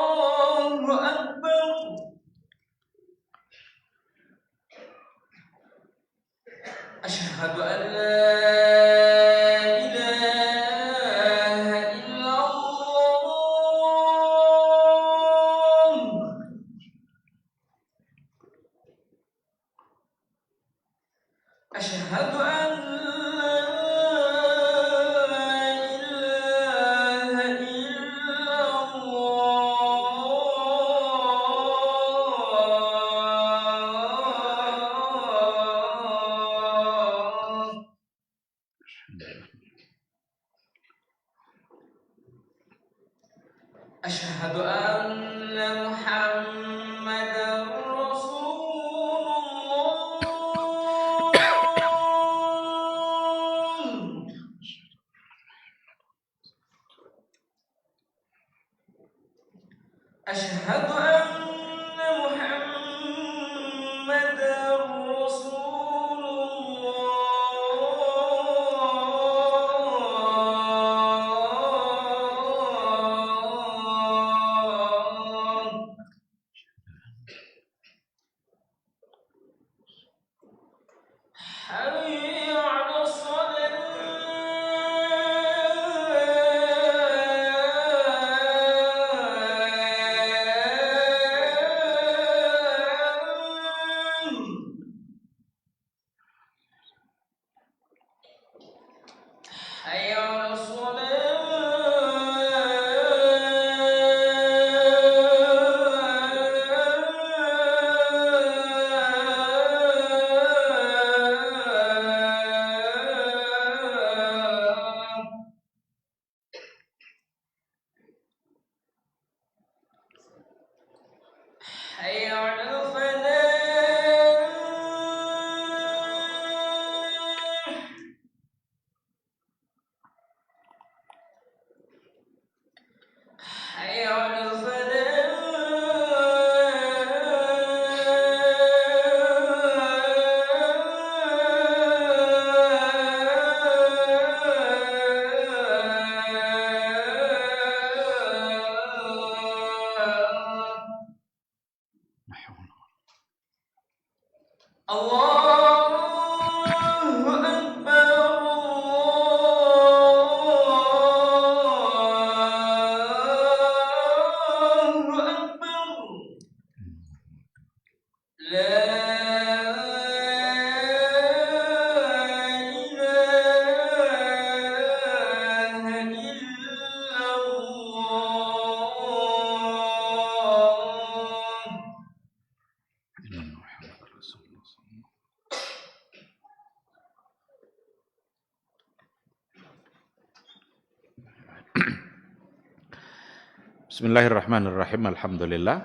Speaker 2: Allahu Akbar. Asyhadu an la ilaha illallah. Asyhadu an la ilaha illallah. Asyhadu anna Muhammadar Rasulullah. Asyhadu anna Muhammadar Rasulullah. حي على الصلاة. حي على الصلاة. حي على الفلاح. حي على الفلاح. Allahu Akbar, Allahu Akbar. La ilaha illallah.
Speaker 1: Bismillahirrahmanirrahim. Alhamdulillah.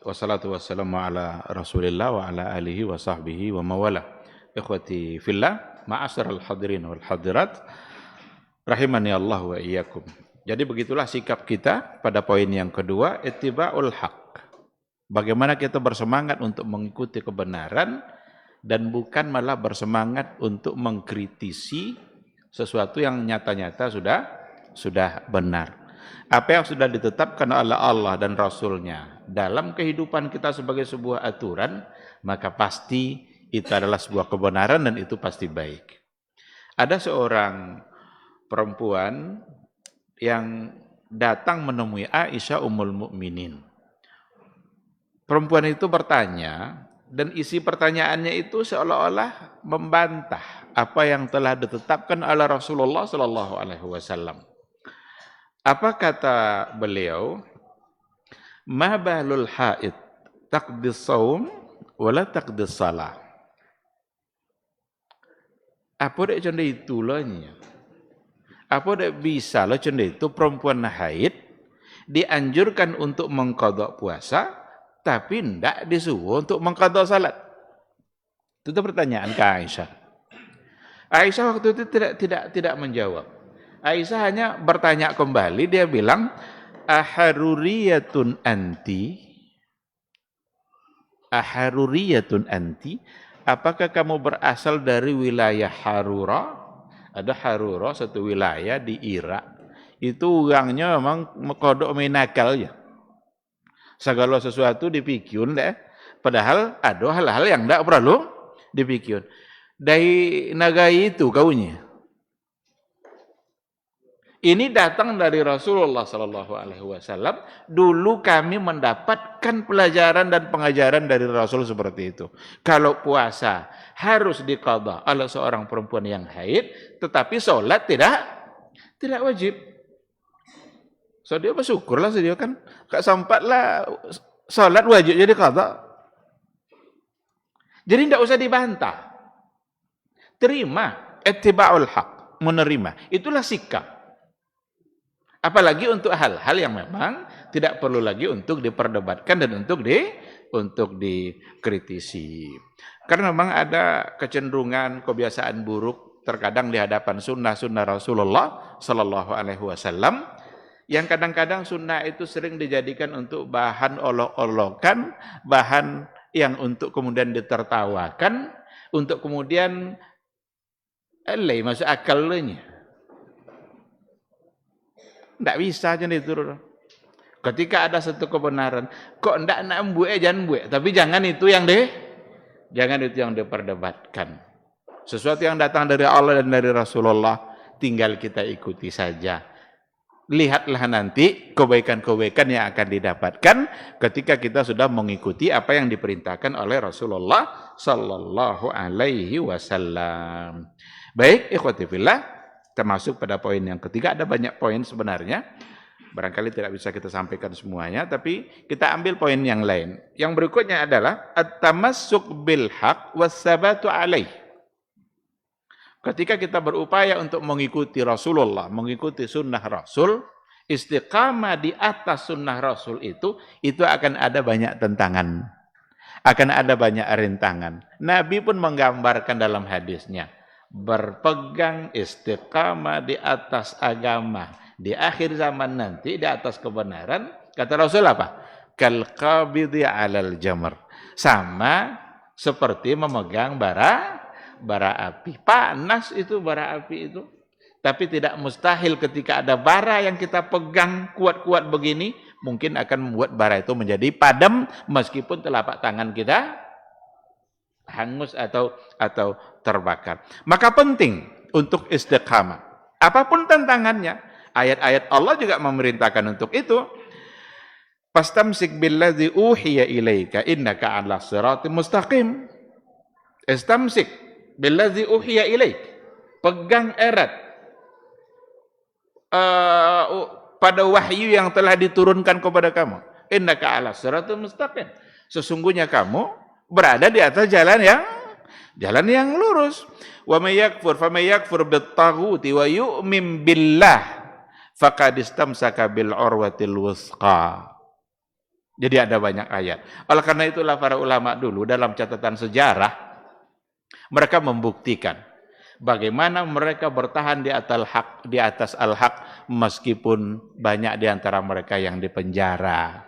Speaker 1: Wassalatu wassalamu ala Rasulillah wa ala alihi wa sahbihi wa mawala. Ikhwati fillah, ma'asyiral hadirin wal hadirat, rahimani Allah wa iyyakum. Jadi begitulah sikap kita pada poin yang kedua, ittiba'ul haq. Bagaimana kita bersemangat untuk mengikuti kebenaran dan bukan malah bersemangat untuk mengkritisi sesuatu yang nyata-nyata sudah benar. Apa yang sudah ditetapkan oleh Allah dan Rasul-Nya dalam kehidupan kita sebagai sebuah aturan, maka pasti itu adalah sebuah kebenaran dan itu pasti baik. Ada seorang perempuan yang datang menemui Aisyah Ummul Mukminin. Perempuan itu bertanya, dan isi pertanyaannya itu seolah-olah membantah apa yang telah ditetapkan oleh Rasulullah SAW. Apa kata beliau? Ma balul haid taqdis saum wala taqdis salah. Apa dek contoh itu loh nya? Apa dek bisa loh contoh itu perempuan haid dianjurkan untuk mengqadha puasa tapi ndak disuruh untuk mengqadha salat. Itu pertanyaan ke Aisyah. Aisyah waktu itu tidak menjawab. Aisyah hanya bertanya kembali, dia bilang, aharuriyatun anti? Aharuriyatun anti? Apakah kamu berasal dari wilayah Harura? Ada Harura, satu wilayah di Irak. Itu orangnya memang kodok menakal ya. Segala sesuatu dipikirkan deh. Padahal ada hal-hal yang tidak perlu dipikirkan. Dari negara itu kaunya. Ini datang dari Rasulullah Sallallahu Alaihi Wasallam. Dulu kami mendapatkan pelajaran dan pengajaran dari Rasul seperti itu. Kalau puasa harus diqadha oleh seorang perempuan yang haid, tetapi sholat tidak wajib. So dia bersyukurlah dia kan, gak sempatlah sholat wajib jadi qadha. Jadi tidak usah dibantah. Terima, ittiba'ul haq, menerima. Itulah sikap. Apalagi untuk hal-hal yang memang tidak perlu lagi untuk diperdebatkan dan untuk dikritisi. Karena memang ada kecenderungan kebiasaan buruk terkadang di hadapan sunnah-sunnah Rasulullah Sallallahu Alaihi Wasallam yang kadang-kadang sunnah itu sering dijadikan untuk bahan olok-olokan, bahan yang untuk kemudian ditertawakan, untuk kemudian masuk akalnya. Tidak bisa aja itu. Ketika ada satu kebenaran, kok tidak nak buat jangan buat, tapi jangan itu yang diperdebatkan. Sesuatu yang datang dari Allah dan dari Rasulullah tinggal kita ikuti saja. Lihatlah nanti kebaikan-kebaikan yang akan didapatkan ketika kita sudah mengikuti apa yang diperintahkan oleh Rasulullah Sallallahu Alaihi Wasallam. Baik, ikhwati fillah. Termasuk pada poin yang ketiga, ada banyak poin sebenarnya. Barangkali tidak bisa kita sampaikan semuanya, tapi kita ambil poin yang lain. Yang berikutnya adalah at-tamassuk bil haq was-sabatu alaih. Ketika kita berupaya untuk mengikuti Rasulullah, mengikuti sunnah Rasul, istiqamah di atas sunnah Rasul itu akan ada banyak tentangan. Akan ada banyak rintangan. Nabi pun menggambarkan dalam hadisnya, berpegang istiqamah di atas agama di akhir zaman nanti, di atas kebenaran, kata Rasul apa? Kal qabidhi 'alal jamr, sama seperti memegang bara api. Panas itu bara api itu, tapi tidak mustahil ketika ada bara yang kita pegang kuat-kuat begini, mungkin akan membuat bara itu menjadi padam meskipun telapak tangan kita hangus atau terbakar. Maka penting untuk istiqamah. Apapun tantangannya, ayat-ayat Allah juga memerintahkan untuk itu. Fastamsik billadzi uhiya ilaika innaka 'ala shiratim mustaqim. Istamsik billadzi uhiya ilaik. Pegang erat pada wahyu yang telah diturunkan kepada kamu. Innaka 'ala shiratim mustaqim. Sesungguhnya kamu berada di atas jalan yang lurus. Wa may yakfur bit-taghuti wa yu'min billah faqad istamsaka bil urwatil wuthqa. Jadi ada banyak ayat. Oleh karena itulah para ulama dulu dalam catatan sejarah mereka membuktikan bagaimana mereka bertahan di atas al-haq meskipun banyak di antara mereka yang dipenjara.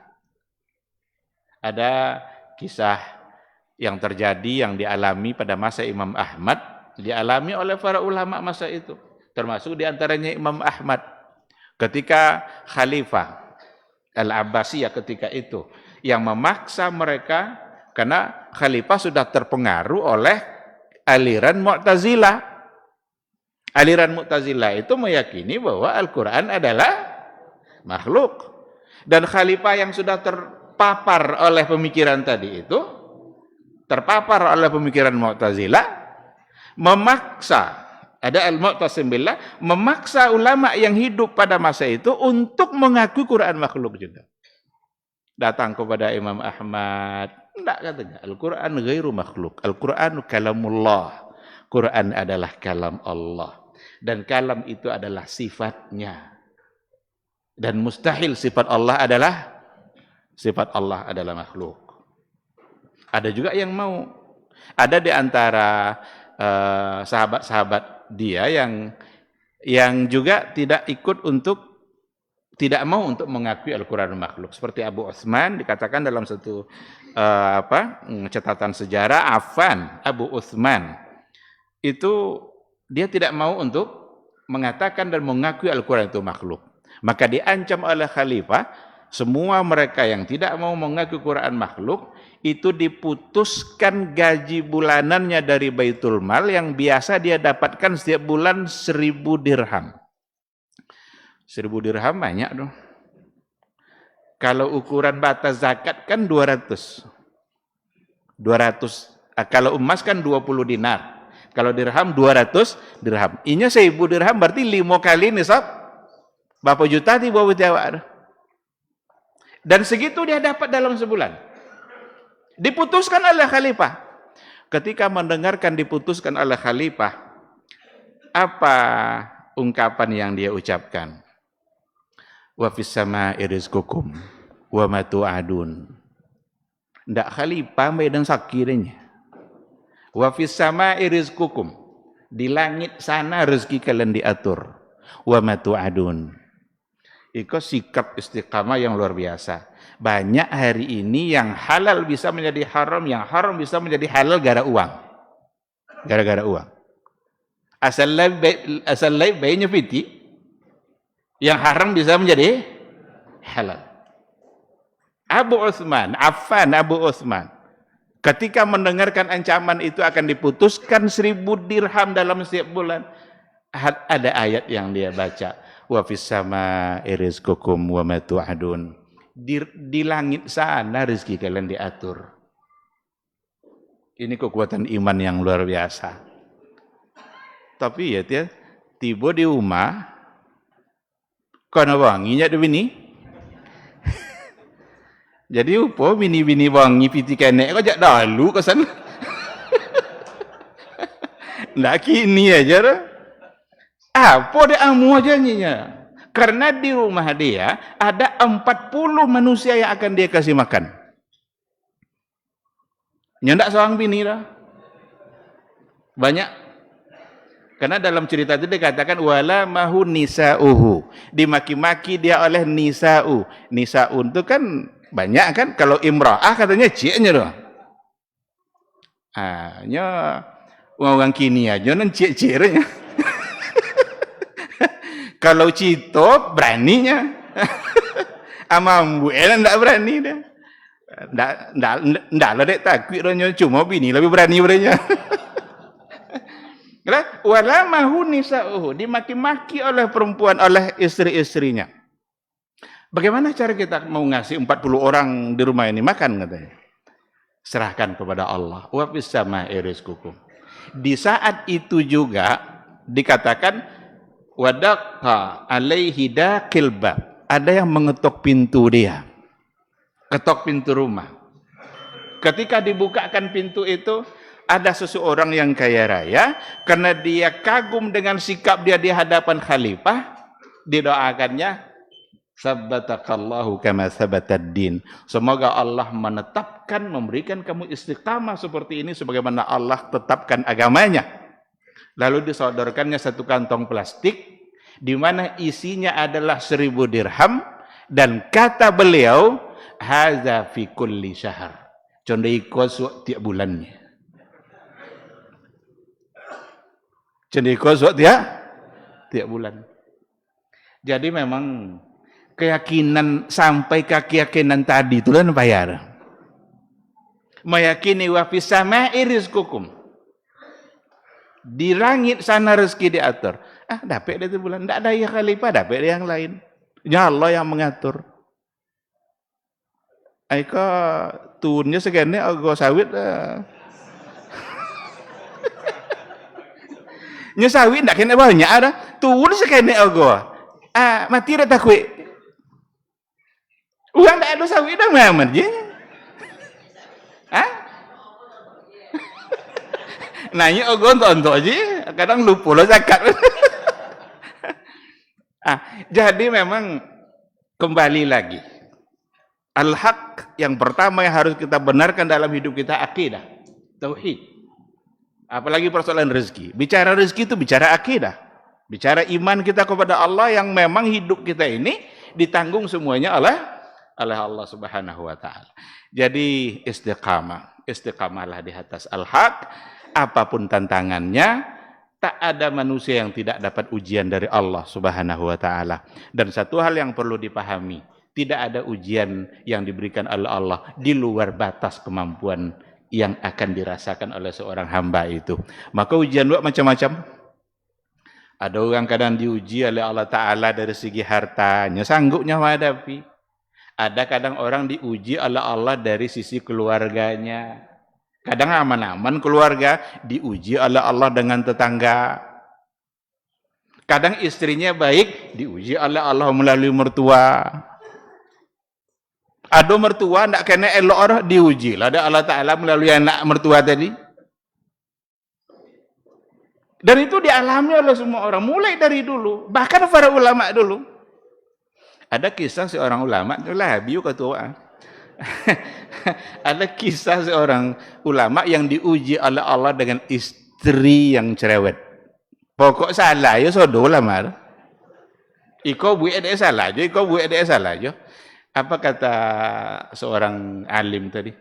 Speaker 1: Ada kisah yang terjadi, yang dialami pada masa Imam Ahmad, dialami oleh para ulama masa itu, termasuk diantaranya Imam Ahmad. Ketika Khalifah Al-Abbasiyah ketika itu, yang memaksa mereka, karena Khalifah sudah terpengaruh oleh aliran Mu'tazilah. Aliran Mu'tazilah itu meyakini bahwa Al-Quran adalah makhluk. Dan Khalifah yang sudah terpapar oleh pemikiran tadi itu, terpapar oleh pemikiran Mu'tazilah, memaksa, ada al-Mu'tasim billah, memaksa ulama yang hidup pada masa itu untuk mengakui Quran makhluk juga. Datang kepada Imam Ahmad, enggak katanya. Al-Quran ghairu makhluk. Al-Quran kalamullah. Quran adalah kalam Allah. Dan kalam itu adalah sifatnya. Dan mustahil sifat Allah adalah makhluk. Ada juga yang mau. Ada di antara sahabat-sahabat dia yang juga tidak mau untuk mengakui Al-Quran makhluk. Seperti Abu Utsman dikatakan dalam satu catatan sejarah, Abu Utsman itu dia tidak mau untuk mengatakan dan mengakui Al-Quran itu makhluk. Maka diancam oleh khalifah, semua mereka yang tidak mau mengakui Quran makhluk itu diputuskan gaji bulanannya dari Baitul Mal yang biasa dia dapatkan setiap bulan 1.000 dirham. 1.000 dirham banyak dong. Kalau ukuran batas zakat kan 200. Kalau emas kan 20 dinar. Kalau dirham 200 dirham. Inya 1.000 dirham berarti 5 kali nisab. Berapa juta di bawah Jawa. Dan segitu dia dapat dalam sebulan. Diputuskan oleh khalifah. Ketika mendengarkan diputuskan oleh khalifah, apa ungkapan yang dia ucapkan? Wa fis sama'i rizqukum wa ma tu'adun. Ndak khalifah medan sakirnya. Wa fis sama'i rizqukum. Di langit sana rezeki kalian diatur. Wa ma tu'adun. Itu sikap istiqamah yang luar biasa. Banyak hari ini yang halal bisa menjadi haram, yang haram bisa menjadi halal gara uang. Gara-gara uang. Asal lain bayinya fiti, yang haram bisa menjadi halal. Abu Utsman, ketika mendengarkan ancaman itu akan diputuskan 1.000 dirham dalam setiap bulan, ada ayat yang dia baca, wa fis sama'i rizqukum wa ma tu'adun. Di langit sana rezeki kalian diatur. Ini kekuatan iman yang luar biasa. Tapi ya tiba di rumah kono wanginya ada bini. Jadi upo bini-bini wangi piti kenek kok jak dalu ke sana. Ndak kini aja dah. Apa dia amu aja nyinya. Karena di rumah dia ada 40 manusia yang akan dia kasih makan. Nyendak seorang bini dah. Banyak. Karena dalam cerita itu dikatakan wala mahu nisa'uhu. Dimaki-maki dia oleh nisa'u. Nisa'u itu kan banyak kan. Kalau imra'ah katanya ciknya doh. Nya orang kini aja nan cik-ciknya. Kalau cito beraninya. Amambu enggak berani dah. Ndak lah dek takut ronyo cuma bini lebih berani berenya. Wala mahu nisa'uhu, dimaki-maki oleh perempuan, oleh istri-istrinya. Bagaimana cara kita mau ngasih 40 orang di rumah ini makan katanya? Serahkan kepada Allah. Wa fis sama'i rizqukum. Di saat itu juga dikatakan wadaqqa alaihi daqil bab. Ada yang mengetok pintu dia. Ketok pintu rumah. Ketika dibukakan pintu itu, ada seseorang yang kaya raya, karena dia kagum dengan sikap dia di hadapan khalifah, didoakannya, sabbatakallahu kama sabatad din. Semoga Allah menetapkan, memberikan kamu istiqamah seperti ini, sebagaimana Allah tetapkan agamanya. Lalu disodorkannya satu kantong plastik, di mana isinya adalah 1.000 dirham, dan kata beliau, haza fi kulli syahr. Condei kosok tiap bulannya. Cendekian tiap bulan. Jadi memang keyakinan sampai ke keyakinan tadi itu kan bayar. Meyakini wa fis sama'i rizqukum. Di langit sana rezeki diatur. Dapat dia itu bulan. Tidak ada ya khalifah, dapat dia yang lain. Ya Allah yang mengatur. Aika turunnya segini agak sawit. Nya sawit ndak kena banyak ada. Turun sekene ogo. Mati dah takut. Buang tak ada sawit dah Muhammad je. Hah? Nanya ogon tonton je, kadang lupa lah zakat. Jadi memang kembali lagi. Al-haq yang pertama yang harus kita benarkan dalam hidup kita akidah, tauhid. Apalagi persoalan rezeki. Bicara rezeki itu bicara akidah. Bicara iman kita kepada Allah yang memang hidup kita ini ditanggung semuanya oleh Allah Subhanahu wa taala. Jadi istiqamahlah di atas al-haq, apapun tantangannya, tak ada manusia yang tidak dapat ujian dari Allah Subhanahu wa taala. Dan satu hal yang perlu dipahami, tidak ada ujian yang diberikan oleh Allah di luar batas kemampuan yang akan dirasakan oleh seorang hamba itu. Maka ujian lu macam-macam. Ada orang kadang diuji oleh Allah Ta'ala dari segi hartanya, sanggupnya menghadapi. Ada kadang orang diuji oleh Allah dari sisi keluarganya. Kadang aman-aman keluarga, diuji oleh Allah dengan tetangga. Kadang istrinya baik, diuji oleh Allah melalui mertua. Ada mertua tidak kena elok orang, diuji lah ada Allah Ta'ala melalui anak mertua tadi. Dan itu dialami oleh semua orang, mulai dari dulu. Bahkan para ulama dulu. Ada kisah seorang ulama, itulah biu ketua. Ada kisah seorang ulama yang diuji oleh Allah dengan istri yang cerewet. Pokok salah ya sodo lamar. Iko buat dia salah je, iko buat dia salah je. Apa kata seorang alim tadi?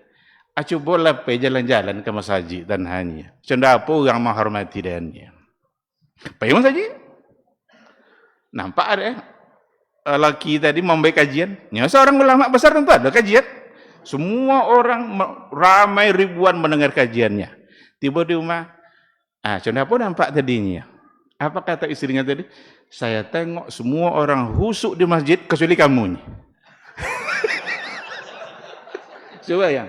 Speaker 1: Cobalah pergi jalan-jalan ke masjid dan hanya. Cenda apa yang menghormati dannya. Pergi masjid. Nampak ada laki tadi membaik kajian. Ya, seorang ulama besar tentu ada kajian. Semua orang ramai ribuan mendengar kajiannya. Tiba di rumah, cenda apa nampak tadinya? Apa kata istrinya tadi? Saya tengok semua orang husuk di masjid kecuali kamu. Coba ya.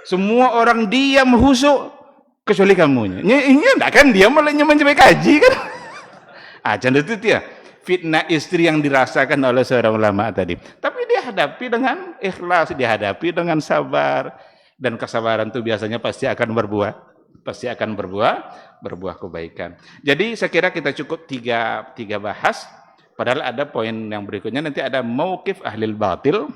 Speaker 1: Semua orang diam husuk kecuali kamu. Ini enggak kan dia malah mencoba kaji kan? Canda itu dia. Fitnah istri yang dirasakan oleh seorang ulama tadi. Tapi dihadapi dengan ikhlas, dihadapi dengan sabar. Dan kesabaran itu biasanya pasti akan berbuah kebaikan. Jadi saya kira kita cukup tiga bahas. Padahal ada poin yang berikutnya, nanti ada mauqif ahlil batil.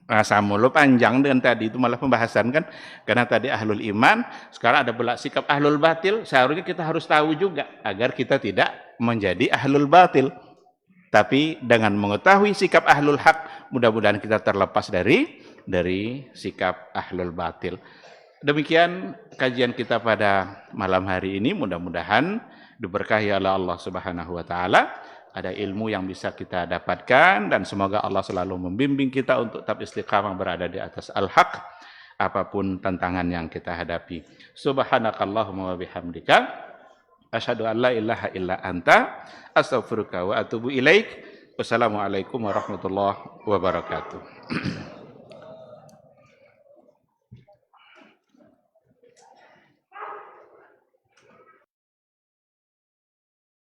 Speaker 1: Sama lo panjang dengan tadi itu malah pembahasan kan, karena tadi ahlul iman, sekarang ada pula sikap ahlul batil. Seharusnya kita harus tahu juga agar kita tidak menjadi ahlul batil. Tapi dengan mengetahui sikap ahlul haq, mudah-mudahan kita terlepas dari sikap ahlul batil. Demikian kajian kita pada malam hari ini, mudah-mudahan diberkahi oleh Allah Subhanahu wa taala. Ada ilmu yang bisa kita dapatkan dan semoga Allah selalu membimbing kita untuk tetap istiqamah berada di atas al-haq apapun tantangan yang kita hadapi. Subhanakallahumma wa bihamdika asyhadu an la ilaha illa anta astaghfiruka wa atubu ilaik. Wassalamualaikum warahmatullahi wabarakatuh.